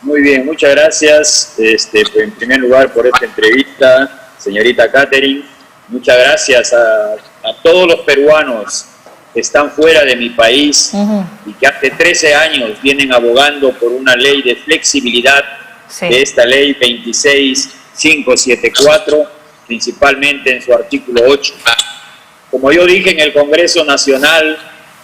Muy bien, muchas gracias en primer lugar por esta entrevista, señorita Catherine. Muchas gracias a todos los peruanos que están fuera de mi país y que hace 13 años vienen abogando por una ley de flexibilidad de esta ley 26574, principalmente en su artículo 8. Como yo dije en el Congreso Nacional,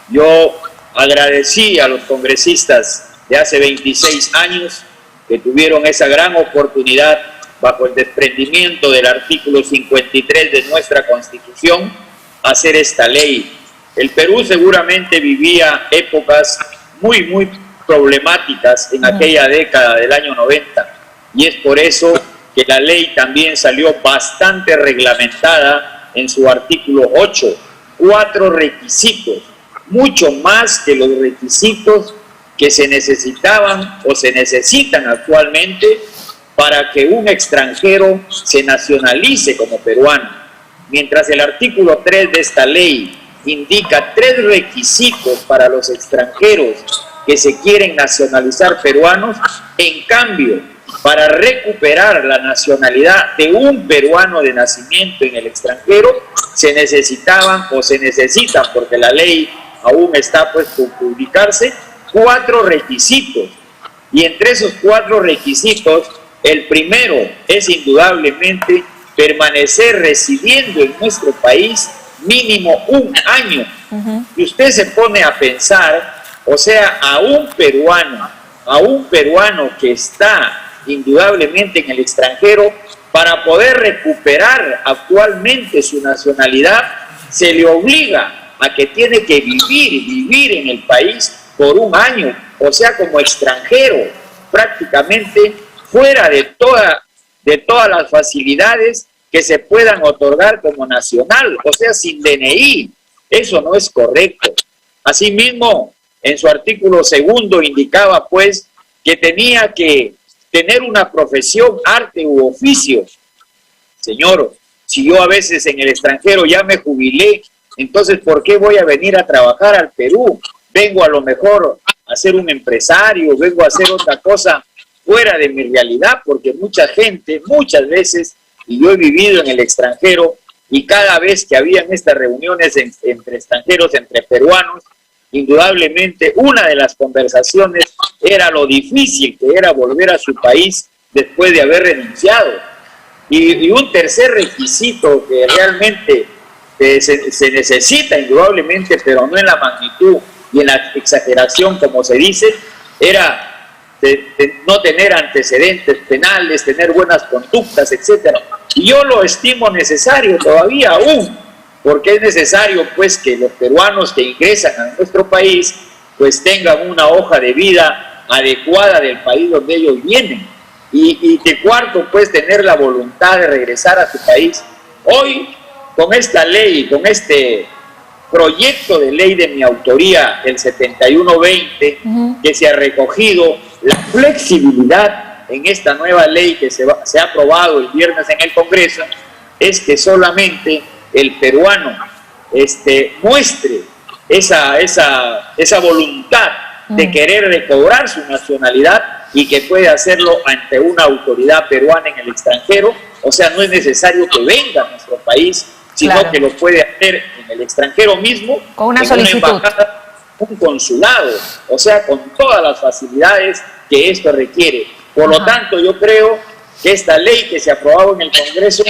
yo agradecí a los congresistas de hace 26 años que tuvieron esa gran oportunidad bajo el desprendimiento del artículo 53 de nuestra Constitución hacer esta ley. El Perú seguramente vivía épocas muy problemáticas en aquella década del año 90 y es por eso que la ley también salió bastante reglamentada en su artículo 8, 4 requisitos, mucho más que los requisitos que se necesitaban o se necesitan actualmente para que un extranjero se nacionalice como peruano. Mientras el artículo 3 de esta ley indica 3 requisitos para los extranjeros que se quieren nacionalizar peruanos, en cambio, para recuperar la nacionalidad de un peruano de nacimiento en el extranjero, se necesitaban o se necesitan, porque la ley aún está pues por publicarse, 4 requisitos. Y entre esos 4 requisitos, el primero es indudablemente permanecer residiendo en nuestro país mínimo 1 año. Y usted se pone a pensar, o sea, a un peruano que está indudablemente en el extranjero, para poder recuperar actualmente su nacionalidad, se le obliga a que tiene que vivir en el país por 1 año, o sea, como extranjero, prácticamente fuera de todas las facilidades que se puedan otorgar como nacional, o sea, sin DNI. Eso no es correcto. Asimismo, en su artículo 2 indicaba pues que tenía que tener una profesión, arte u oficio. Señor, si yo a veces en el extranjero ya me jubilé, entonces ¿por qué voy a venir a trabajar al Perú? Vengo a lo mejor a ser un empresario, vengo a hacer otra cosa fuera de mi realidad, porque mucha gente, muchas veces, y yo he vivido en el extranjero, y cada vez que habían estas reuniones entre extranjeros, entre peruanos, indudablemente una de las conversaciones era lo difícil que era volver a su país después de haber renunciado. Y un tercer requisito que realmente se necesita indudablemente, pero no en la magnitud y en la exageración como se dice, era de no tener antecedentes penales, tener buenas conductas, etc. Y yo lo estimo necesario todavía aún, porque es necesario pues que los peruanos que ingresan a nuestro país pues tengan una hoja de vida adecuada del país donde ellos vienen. Y que cuarto, pues tener la voluntad de regresar a su país. Hoy, con esta ley, con este proyecto de ley de mi autoría, el 7120, que se ha recogido la flexibilidad en esta nueva ley que se ha aprobado el viernes en el Congreso, es que solamente el peruano muestre esa voluntad de querer recobrar su nacionalidad y que puede hacerlo ante una autoridad peruana en el extranjero. O sea, no es necesario que venga a nuestro país, sino que lo puede hacer en el extranjero mismo, con una solicitud, una embajada, un consulado, o sea, con todas las facilidades que esto requiere. Por lo tanto, yo creo que esta ley que se ha aprobado en el Congreso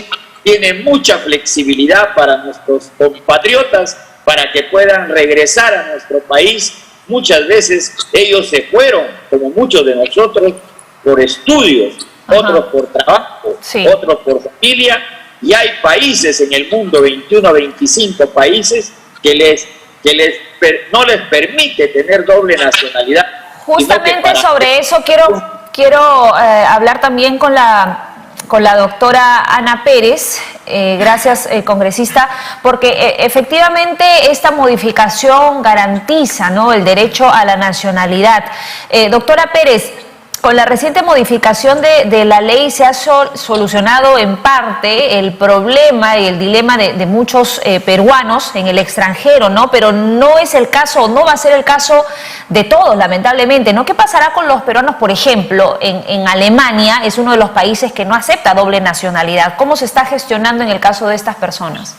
tiene mucha flexibilidad para nuestros compatriotas, para que puedan regresar a nuestro país. Muchas veces ellos se fueron, como muchos de nosotros, por estudios, otros por trabajo, otros por familia, y hay países en el mundo, 21 a 25 países, que no les permite tener doble nacionalidad. Justamente sobre eso quiero hablar también con la doctora Ana Pérez. Gracias, congresista, porque efectivamente esta modificación garantiza, ¿no?, el derecho a la nacionalidad. Doctora Pérez, Con la reciente modificación de la ley se ha solucionado en parte el problema y el dilema de muchos peruanos en el extranjero, ¿no? Pero no es el caso, no va a ser el caso de todos, lamentablemente, ¿no? ¿Qué pasará con los peruanos, por ejemplo, en Alemania? Es uno de los países que no acepta doble nacionalidad. ¿Cómo se está gestionando en el caso de estas personas?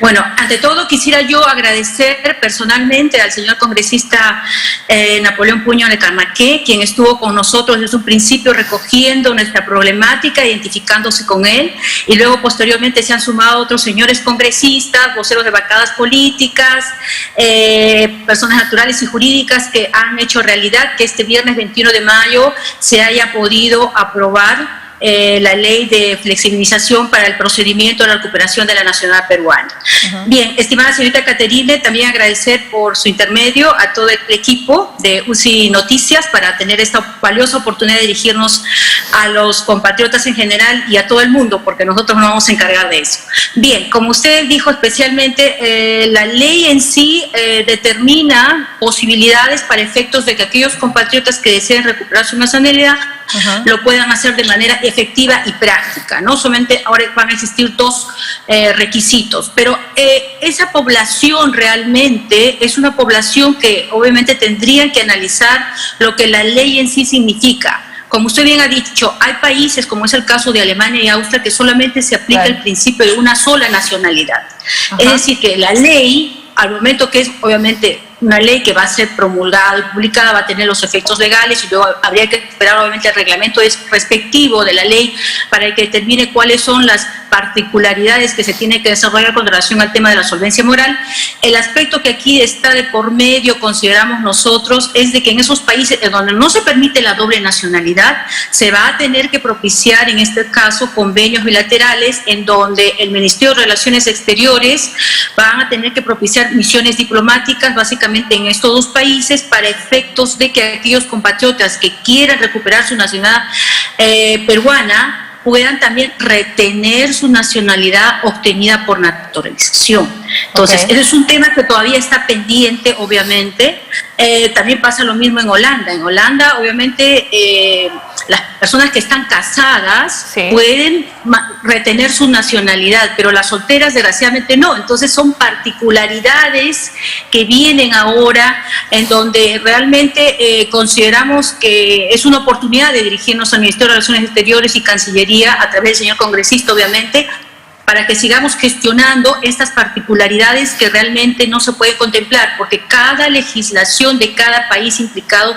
Bueno, ante todo quisiera yo agradecer personalmente al señor congresista Napoleón Puño de Camaqué, quien estuvo con nosotros desde un principio recogiendo nuestra problemática, identificándose con él, y luego posteriormente se han sumado otros señores congresistas, voceros de bancadas políticas, personas naturales y jurídicas que han hecho realidad que este viernes 21 de mayo se haya podido aprobar la ley de flexibilización para el procedimiento de la recuperación de la nacionalidad peruana. Bien, estimada señorita Caterine, también agradecer por su intermedio a todo el equipo de UCI Noticias para tener esta valiosa oportunidad de dirigirnos a los compatriotas en general y a todo el mundo, porque nosotros nos vamos a encargar de eso. Bien, como usted dijo especialmente, la ley en sí determina posibilidades para efectos de que aquellos compatriotas que deseen recuperar su nacionalidad lo puedan hacer de manera efectiva y práctica, ¿no? Solamente ahora van a existir dos requisitos, pero esa población realmente es una población que obviamente tendrían que analizar lo que la ley en sí significa. Como usted bien ha dicho, hay países, como es el caso de Alemania y Austria, que solamente se aplica el principio de una sola nacionalidad. Es decir, que la ley, al momento que es obviamente una ley que va a ser promulgada y publicada, va a tener los efectos legales y luego habría que esperar obviamente el reglamento respectivo de la ley para que determine cuáles son las particularidades que se tiene que desarrollar con relación al tema de la solvencia moral. El aspecto que aquí está de por medio, consideramos nosotros, es de que en esos países en donde no se permite la doble nacionalidad, se va a tener que propiciar en este caso convenios bilaterales en donde el Ministerio de Relaciones Exteriores van a tener que propiciar misiones diplomáticas básicamente en estos dos países para efectos de que aquellos compatriotas que quieran recuperar su nacionalidad peruana puedan también retener su nacionalidad obtenida por naturalización. Entonces, ese es un tema que todavía está pendiente, obviamente. También pasa lo mismo en Holanda. En Holanda, obviamente, las personas que están casadas pueden retener su nacionalidad, pero las solteras, desgraciadamente, no. Entonces, son particularidades que vienen ahora en donde realmente consideramos que es una oportunidad de dirigirnos al Ministerio de Relaciones Exteriores y Cancillería, a través del señor congresista, obviamente, para que sigamos gestionando estas particularidades que realmente no se puede contemplar, porque cada legislación de cada país implicado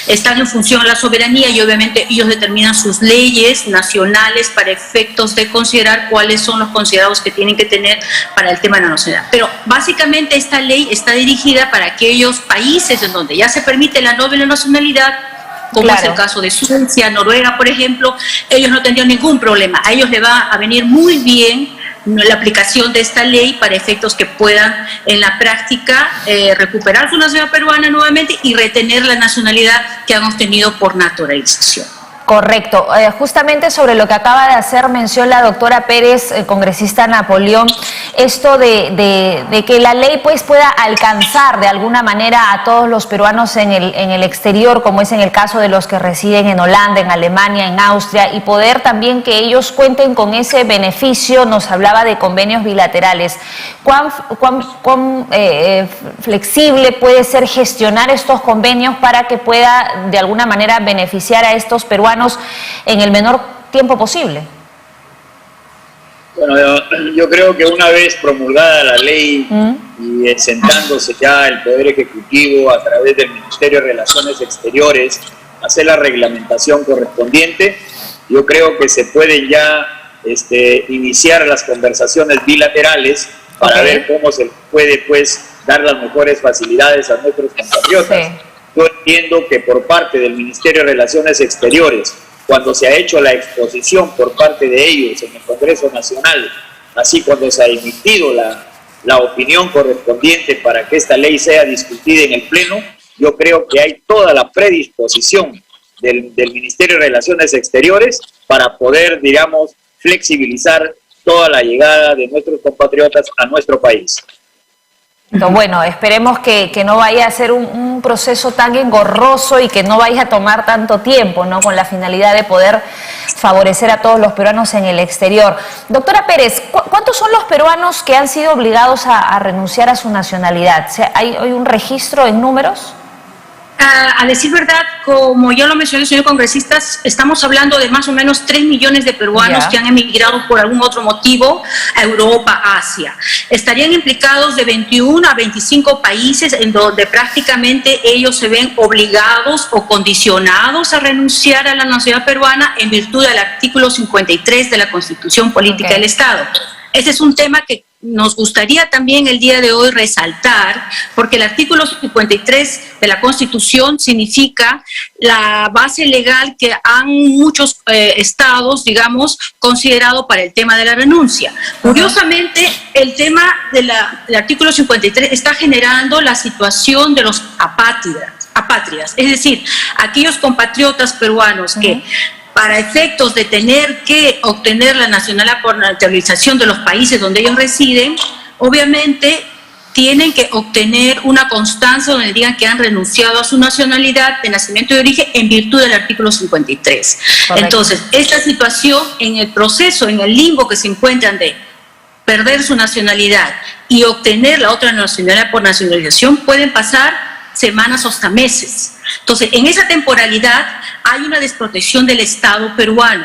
está en función a la soberanía y obviamente ellos determinan sus leyes nacionales para efectos de considerar cuáles son los considerados que tienen que tener para el tema de la nacionalidad. Pero básicamente esta ley está dirigida para aquellos países en donde ya se permite la doble nacionalidad, como es el caso de Suecia, Noruega, por ejemplo. Ellos no tendrían ningún problema. A ellos les va a venir muy bien la aplicación de esta ley para efectos que puedan en la práctica recuperar su nacionalidad peruana nuevamente y retener la nacionalidad que han obtenido por naturalización. Correcto. Justamente sobre lo que acaba de hacer mención la doctora Pérez, congresista Napoleón, esto de que la ley pues pueda alcanzar de alguna manera a todos los peruanos en el exterior, como es en el caso de los que residen en Holanda, en Alemania, en Austria, y poder también que ellos cuenten con ese beneficio. Nos hablaba de convenios bilaterales. ¿Cuán flexible puede ser gestionar estos convenios para que pueda de alguna manera beneficiar a estos peruanos en el menor tiempo posible? Bueno, yo creo que una vez promulgada la ley y sentándose ya el Poder Ejecutivo a través del Ministerio de Relaciones Exteriores, hacer la reglamentación correspondiente, yo creo que se pueden ya iniciar las conversaciones bilaterales para ver cómo se puede pues dar las mejores facilidades a nuestros compatriotas. Yo entiendo que por parte del Ministerio de Relaciones Exteriores, cuando se ha hecho la exposición por parte de ellos en el Congreso Nacional, así cuando se ha emitido la opinión correspondiente para que esta ley sea discutida en el Pleno, yo creo que hay toda la predisposición del Ministerio de Relaciones Exteriores para poder, digamos, flexibilizar toda la llegada de nuestros compatriotas a nuestro país. Bueno, esperemos que no vaya a ser un proceso tan engorroso y que no vaya a tomar tanto tiempo, ¿no? Con la finalidad de poder favorecer a todos los peruanos en el exterior. Doctora Pérez, ¿cuántos son los peruanos que han sido obligados a renunciar a su nacionalidad? ¿Hay un registro en números? A decir verdad, como ya lo mencionó el señor congresista, estamos hablando de más o menos 3 millones de peruanos que han emigrado por algún otro motivo a Europa, Asia. Estarían implicados de 21 a 25 países en donde prácticamente ellos se ven obligados o condicionados a renunciar a la nacionalidad peruana en virtud del artículo 53 de la Constitución Política del Estado. Ese es un tema que nos gustaría también el día de hoy resaltar, porque el artículo 53 de la Constitución significa la base legal que han muchos estados, digamos, considerado para el tema de la renuncia. Curiosamente, el tema del artículo 53 está generando la situación de los apátridas, es decir, aquellos compatriotas peruanos que para efectos de tener que obtener la nacionalidad por naturalización de los países donde ellos residen, obviamente tienen que obtener una constancia donde digan que han renunciado a su nacionalidad de nacimiento y de origen en virtud del artículo 53. Correcto. Entonces, esta situación en el proceso, en el limbo que se encuentran de perder su nacionalidad y obtener la otra nacionalidad por nacionalización, pueden pasar semanas o hasta meses. Entonces, en esa temporalidad hay una desprotección del Estado peruano.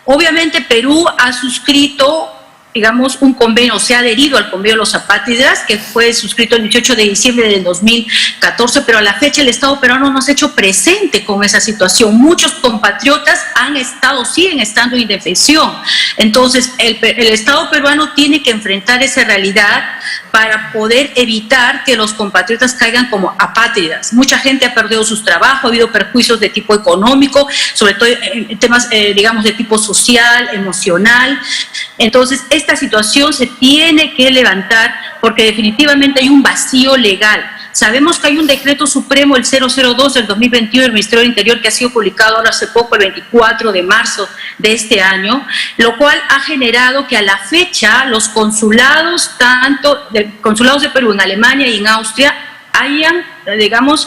Obviamente Perú ha suscrito, digamos, un convenio, se ha adherido al convenio de los apátridas, que fue suscrito el 18 de diciembre del 2014, pero a la fecha el Estado peruano no se ha hecho presente con esa situación. Muchos compatriotas siguen estando en indefensión. Entonces, el Estado peruano tiene que enfrentar esa realidad para poder evitar que los compatriotas caigan como apátridas. Mucha gente ha perdido sus trabajos, ha habido perjuicios de tipo económico, sobre todo en temas, digamos, de tipo social, emocional. Entonces, esta situación se tiene que levantar porque definitivamente hay un vacío legal. Sabemos que hay un decreto supremo, el 002 del 2021 del Ministerio del Interior, que ha sido publicado ahora hace poco, el 24 de marzo de este año, lo cual ha generado que a la fecha los consulados, consulados de Perú en Alemania y en Austria, hayan, digamos,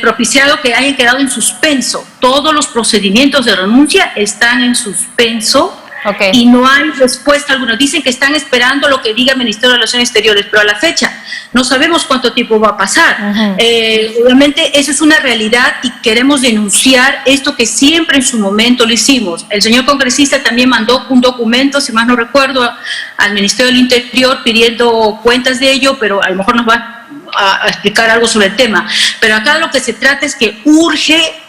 propiciado que hayan quedado en suspenso. Todos los procedimientos de renuncia están en suspenso. Y no hay respuesta alguna. Dicen que están esperando lo que diga el Ministerio de Relaciones Exteriores, pero a la fecha no sabemos cuánto tiempo va a pasar. Obviamente esa es una realidad y queremos denunciar esto que siempre en su momento lo hicimos. El señor congresista también mandó un documento, si más no recuerdo, al Ministerio del Interior pidiendo cuentas de ello, pero a lo mejor nos va a explicar algo sobre el tema. Pero acá lo que se trata es que urge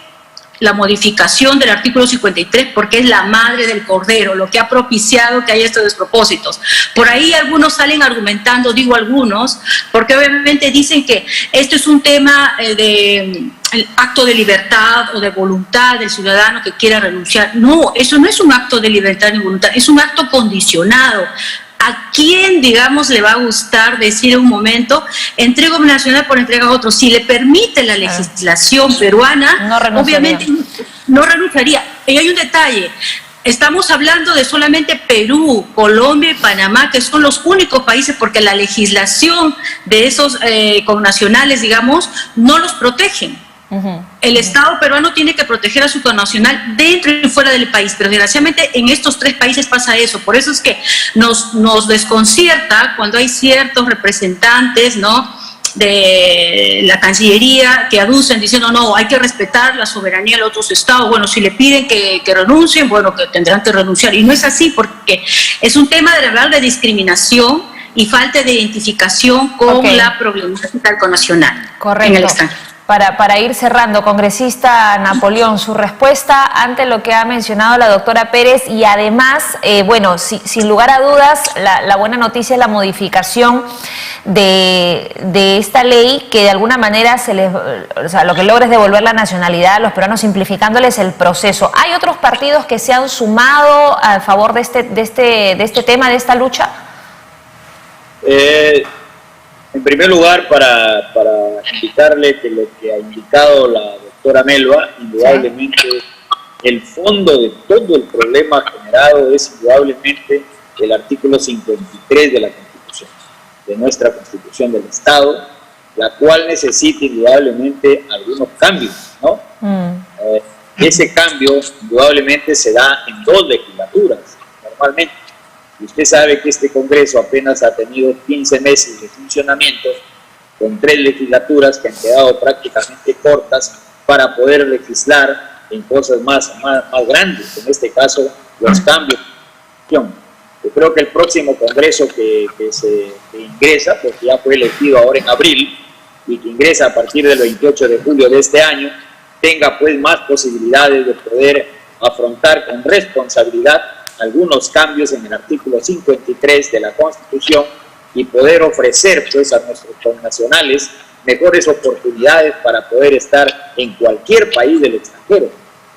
la modificación del artículo 53 porque es la madre del cordero, lo que ha propiciado que haya estos despropósitos. Por ahí algunos salen argumentando, digo algunos, porque obviamente dicen que esto es un tema de acto de libertad o de voluntad del ciudadano que quiera renunciar. No, eso no es un acto de libertad ni voluntad, es un acto condicionado. ¿A quién, digamos, le va a gustar decir en un momento, entrego mi nacional por entrega a otro? Si le permite la legislación peruana, obviamente no renunciaría. Y hay un detalle, estamos hablando de solamente Perú, Colombia y Panamá, que son los únicos países porque la legislación de esos connacionales, digamos, no los protegen. El Estado peruano tiene que proteger a su connacional dentro y fuera del país, pero desgraciadamente en estos 3 países pasa eso. Por eso es que nos desconcierta cuando hay ciertos representantes, ¿no?, de la Cancillería que aducen diciendo no, hay que respetar la soberanía de los otros estados. Bueno, si le piden que renuncien, bueno, que tendrán que renunciar. Y no es así porque es un tema de verdad de discriminación y falta de identificación con la problemática connacional. Correcto. En el extranjero. Para ir cerrando, congresista Napoleón, su respuesta ante lo que ha mencionado la doctora Pérez y además, bueno, sin lugar a dudas, la buena noticia es la modificación de esta ley que de alguna manera lo que logra es devolver la nacionalidad a los peruanos simplificándoles el proceso. ¿Hay otros partidos que se han sumado a favor de este tema, de esta lucha? En primer lugar, para indicarle que lo que ha indicado la doctora Melba, indudablemente el fondo de todo el problema generado es indudablemente el artículo 53 de la Constitución. de nuestra Constitución del Estado, la cual necesita indudablemente algunos cambios, ¿no? Ese cambio indudablemente se da en 2 legislaturas, normalmente. Y usted sabe que este Congreso apenas ha tenido 15 meses de funcionamiento, con 3 legislaturas que han quedado prácticamente cortas para poder legislar en cosas más grandes, en este caso los cambios. Yo creo que el próximo Congreso que ingresa, porque ya fue elegido ahora en abril, y que ingresa a partir del 28 de julio de este año, tenga pues más posibilidades de poder afrontar con responsabilidad algunos cambios en el artículo 53 de la Constitución y poder ofrecer pues a nuestros connacionales mejores oportunidades para poder estar en cualquier país del extranjero.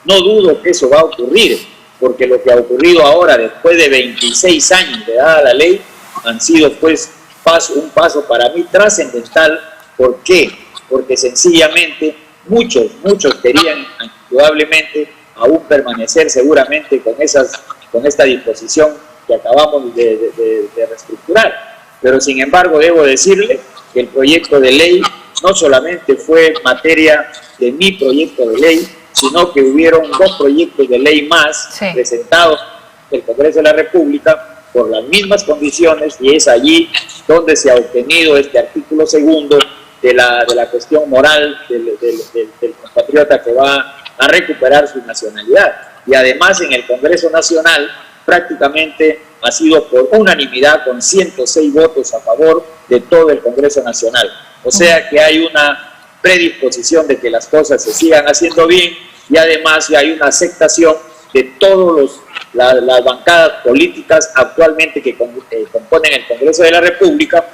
No dudo que eso va a ocurrir, porque lo que ha ocurrido ahora, después de 26 años de dada la ley, han sido pues un paso para mí trascendental. ¿Por qué? Porque sencillamente muchos querían indudablemente aún permanecer seguramente con esta disposición que acabamos de reestructurar. Pero sin embargo debo decirle que el proyecto de ley no solamente fue materia de mi proyecto de ley, sino que hubieron 2 proyectos de ley más presentados en el Congreso de la República por las mismas condiciones, y es allí donde se ha obtenido este artículo 2 de la cuestión moral del compatriota que va a recuperar su nacionalidad. Y además en el Congreso Nacional prácticamente ha sido por unanimidad, con 106 votos a favor de todo el Congreso Nacional. O sea que hay una predisposición de que las cosas se sigan haciendo bien, y además hay una aceptación de todas las bancadas políticas actualmente que componen el Congreso de la República,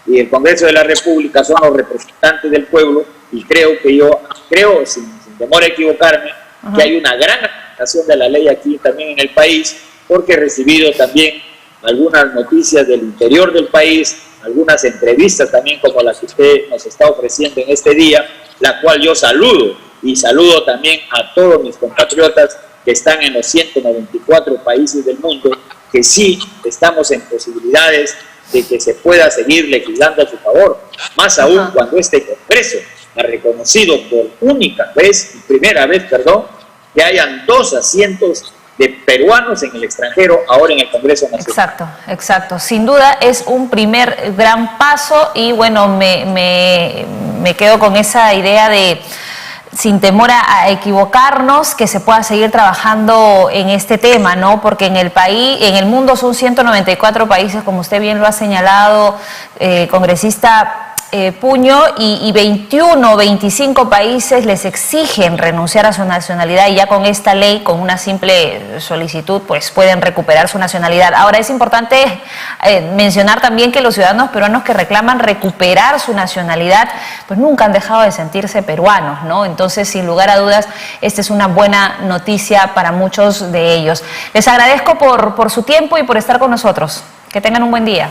y el Congreso de la República son los representantes del pueblo, y creo, sin temor a equivocarme, que hay una gran aceptación de la ley aquí también en el país, porque he recibido también algunas noticias del interior del país, algunas entrevistas también como las que usted nos está ofreciendo en este día, la cual yo saludo, y saludo también a todos mis compatriotas que están en los 194 países del mundo, que sí estamos en posibilidades de que se pueda seguir legislando a su favor, más aún cuando este Congreso ha reconocido por primera vez, que hayan 2 asientos de peruanos en el extranjero ahora en el Congreso Nacional. Exacto. Sin duda es un primer gran paso, y bueno, me quedo con esa idea de, sin temor a equivocarnos, que se pueda seguir trabajando en este tema, ¿no? Porque en el mundo son 194 países, como usted bien lo ha señalado, congresista Puño, y 21, 25 países les exigen renunciar a su nacionalidad, y ya con esta ley, con una simple solicitud, pues pueden recuperar su nacionalidad. Ahora es importante mencionar también que los ciudadanos peruanos que reclaman recuperar su nacionalidad, pues nunca han dejado de sentirse peruanos, ¿no? Entonces, sin lugar a dudas, esta es una buena noticia para muchos de ellos. Les agradezco por su tiempo y por estar con nosotros. Que tengan un buen día.